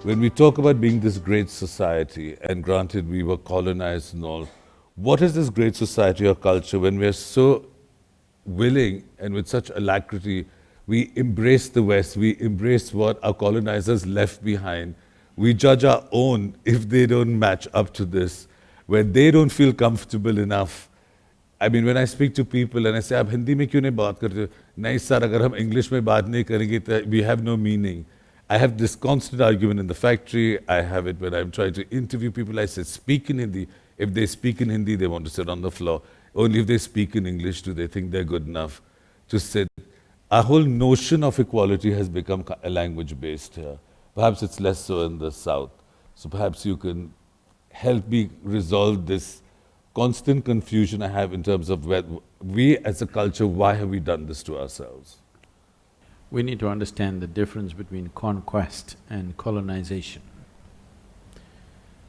When we talk about being this great society, and granted we were colonized and all, what is this great society or culture when we are so willing and with such alacrity, we embrace the West, we embrace what our colonizers left behind. We judge our own if they don't match up to this, when they don't feel comfortable enough. I mean, when I speak to people and I say, आप हिंदी में क्यों नहीं बात करते हो? नहीं sir, अगर हम इंग्लिश में बात नहीं करेंगे तो we have no meaning. I have this constant argument in the factory. I have it when I'm trying to interview people. I say, speak in Hindi. If they speak in Hindi, they want to sit on the floor. Only if they speak in English do they think they're good enough to sit. Our whole notion of equality has become a language-based here. Perhaps it's less so in the South. So perhaps you can help me resolve this constant confusion I have in terms of where we as a culture, why have we done this to ourselves? We need to understand the difference between conquest and colonization.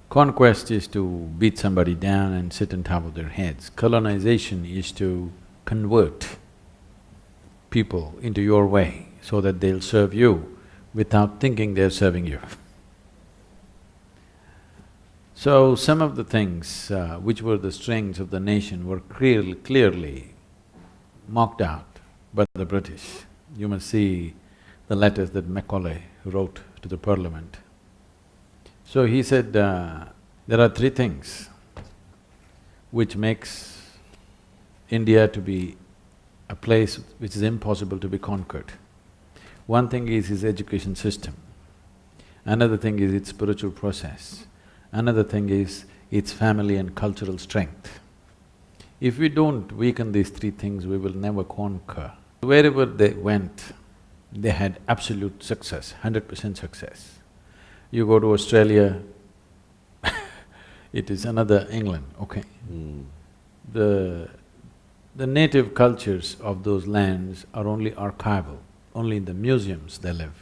Conquest is to beat somebody down and sit on top of their heads. Colonization is to convert people into your way so that they'll serve you without thinking they're serving you. So, some of the things which were the strengths of the nation were clearly mocked out by the British. You must see the letters that Macaulay wrote to the parliament. So he said, there are three things which makes India to be a place which is impossible to be conquered. One thing is his education system, another thing is its spiritual process, another thing is its family and cultural strength. If we don't weaken these three things, we will never conquer. Wherever they went, they had absolute success, 100% success. You go to Australia, it is another England, okay? The native cultures of those lands are only archival, only in the museums they live.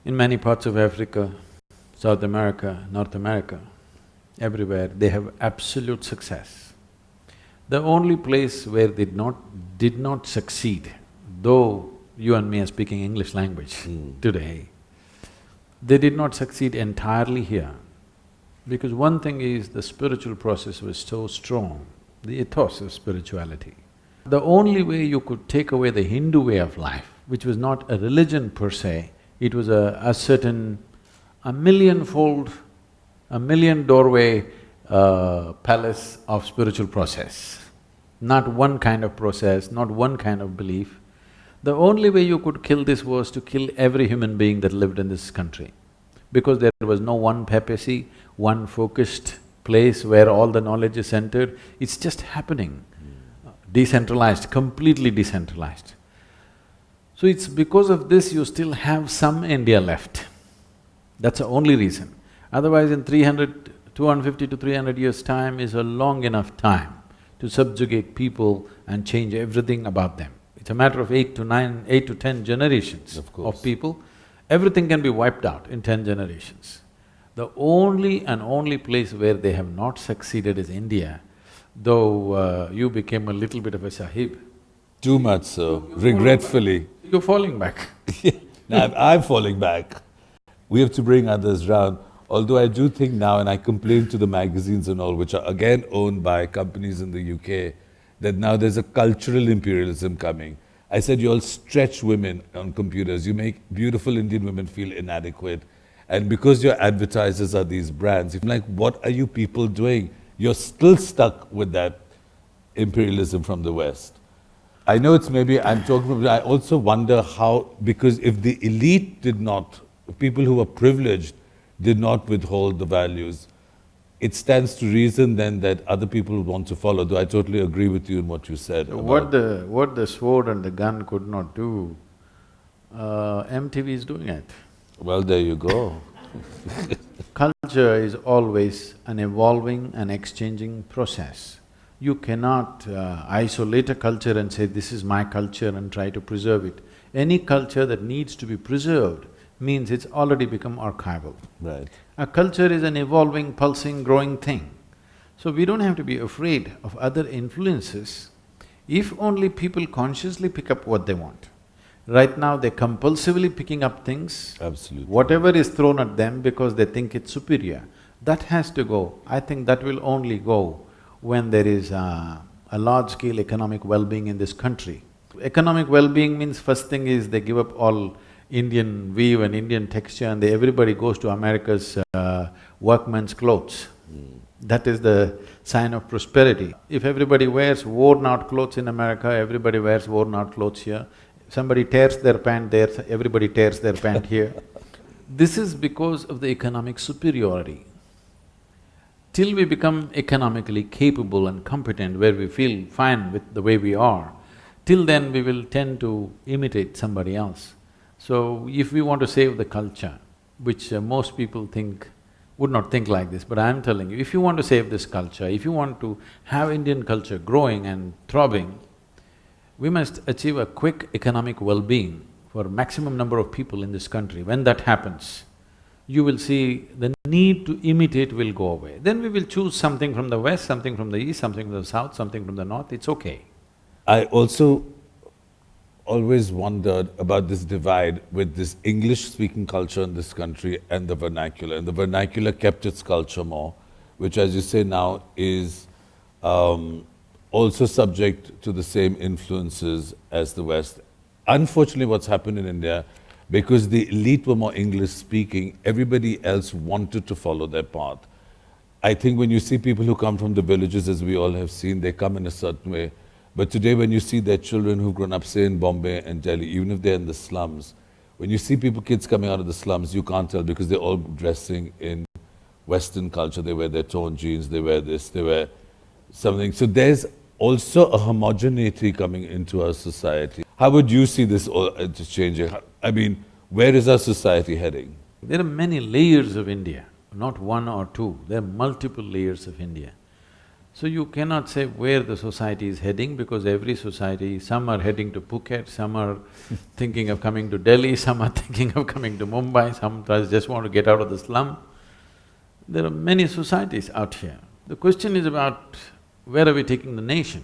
In many parts of Africa, South America, North America, everywhere, they have absolute success. The only place where they did not succeed, though you and me are speaking English language today, they did not succeed entirely here. Because one thing is the spiritual process was so strong, the ethos of spirituality. The only way you could take away the Hindu way of life, which was not a religion per se, it was a certain, a million-fold, a million-doorway palace of spiritual process. Not one kind of process, not one kind of belief. The only way you could kill this was to kill every human being that lived in this country. Because there was no one papacy, one focused place where all the knowledge is centered, it's just happening. Decentralized, completely decentralized. So it's because of this you still have some India left. That's the only reason. Otherwise in 250 to 300 years' time is a long enough time to subjugate people and change everything about them. It's a matter of 8 to 10 generations of people. Everything can be wiped out in 10 generations. The only place where they have not succeeded is India, though you became a little bit of a sahib. Too much so, regretfully. You're falling back. I'm falling back. We have to bring others round. Although I do think now, and I complain to the magazines and all, which are again owned by companies in the UK, that now there's a cultural imperialism coming. I said you all stretch women on computers, you make beautiful Indian women feel inadequate. And because your advertisers are these brands, I'm like, what are you people doing? You're still stuck with that imperialism from the West. I know it's maybe, I'm talking, I also wonder how, because if the elite did not, people who were privileged did not withhold the values, it stands to reason then that other people would want to follow, though I totally agree with you in what you said. So what the sword and the gun could not do, MTV is doing it. Well, there you go. Culture is always an evolving and exchanging process. You cannot isolate a culture and say, this is my culture and try to preserve it. Any culture that needs to be preserved means it's already become archival. Right. A culture is an evolving, pulsing, growing thing. So we don't have to be afraid of other influences if only people consciously pick up what they want. Right now they're compulsively picking up things, Absolutely. whatever is thrown at them because they think it's superior. That has to go. I think that will only go when there is a large-scale economic well-being in this country. Economic well-being means first thing is they give up all Indian weave and Indian texture and everybody goes to America's workman's clothes. That is the sign of prosperity. If everybody wears worn-out clothes in America, everybody wears worn-out clothes here. Somebody tears their pant there, everybody tears their pant here. This is because of the economic superiority. Till we become economically capable and competent, where we feel fine with the way we are, till then we will tend to imitate somebody else. So, if we want to save the culture, which most people would not think like this, but I'm telling you, if you want to save this culture, if you want to have Indian culture growing and throbbing, we must achieve a quick economic well-being for maximum number of people in this country. When that happens, you will see the need to imitate will go away. Then we will choose something from the west, something from the east, something from the south, something from the north, it's okay. I also always wondered about this divide with this English-speaking culture in this country and the vernacular. And the vernacular kept its culture more, which as you say now is also subject to the same influences as the West. Unfortunately, what's happened in India, because the elite were more English-speaking, everybody else wanted to follow their path. I think when you see people who come from the villages, as we all have seen, they come in a certain way. But today when you see their children who've grown up, say in Bombay and Delhi, even if they're in the slums, when you see kids coming out of the slums, you can't tell because they're all dressing in Western culture. They wear their torn jeans, they wear this, they wear something. So there's also a homogeneity coming into our society. How would you see this all changing? I mean, where is our society heading? There are many layers of India, not one or two, there are multiple layers of India. So you cannot say where the society is heading because every society, some are heading to Phuket, some are thinking of coming to Delhi, some are thinking of coming to Mumbai, some just want to get out of the slum. There are many societies out here. The question is about where are we taking the nation?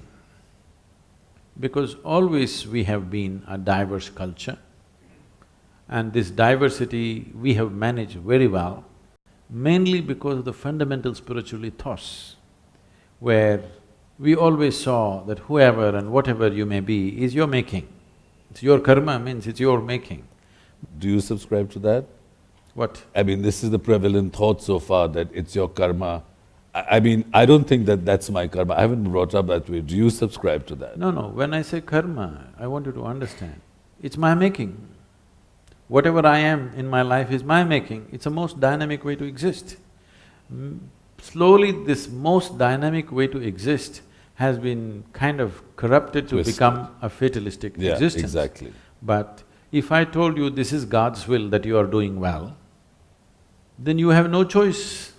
Because always we have been a diverse culture and this diversity we have managed very well, mainly because of the fundamental spiritual ethos, where we always saw that whoever and whatever you may be is your making. It's your karma, means it's your making. Do you subscribe to that? What? I mean, this is the prevalent thought so far, that it's your karma. I mean, I don't think that that's my karma. I haven't been brought up that way. Do you subscribe to that? No, when I say karma, I want you to understand, it's my making. Whatever I am in my life is my making. It's the most dynamic way to exist. Slowly, this most dynamic way to exist has been kind of corrupted to become a fatalistic existence. Exactly. But if I told you this is God's will that you are doing well, then you have no choice.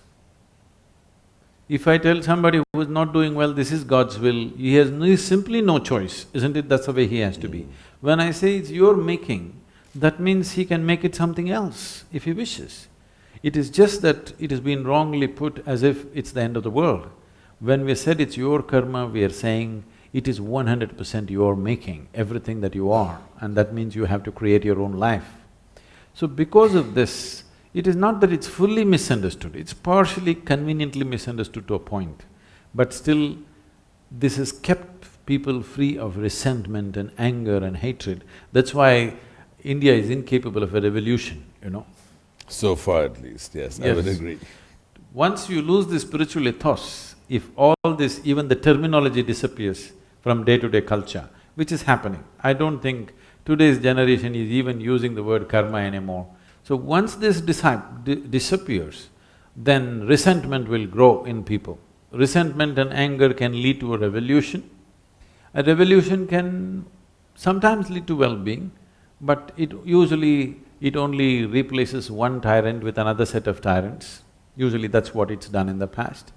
If I tell somebody who is not doing well, this is God's will, he has simply no choice, isn't it? That's the way he has to be. When I say it's your making, that means he can make it something else if he wishes. It is just that it has been wrongly put as if it's the end of the world. When we said it's your karma, we are saying it is 100% your making, everything that you are, and that means you have to create your own life. So because of this, it is not that it's fully misunderstood, it's partially conveniently misunderstood to a point. But still, this has kept people free of resentment and anger and hatred. That's why India is incapable of a revolution, you know. So far at least, yes, I would agree. Once you lose the spiritual ethos, if all this, even the terminology disappears from day-to-day culture, which is happening, I don't think today's generation is even using the word karma anymore. So once this disappears, then resentment will grow in people. Resentment and anger can lead to a revolution. A revolution can sometimes lead to well-being, but it only replaces one tyrant with another set of tyrants. Usually that's what it's done in the past.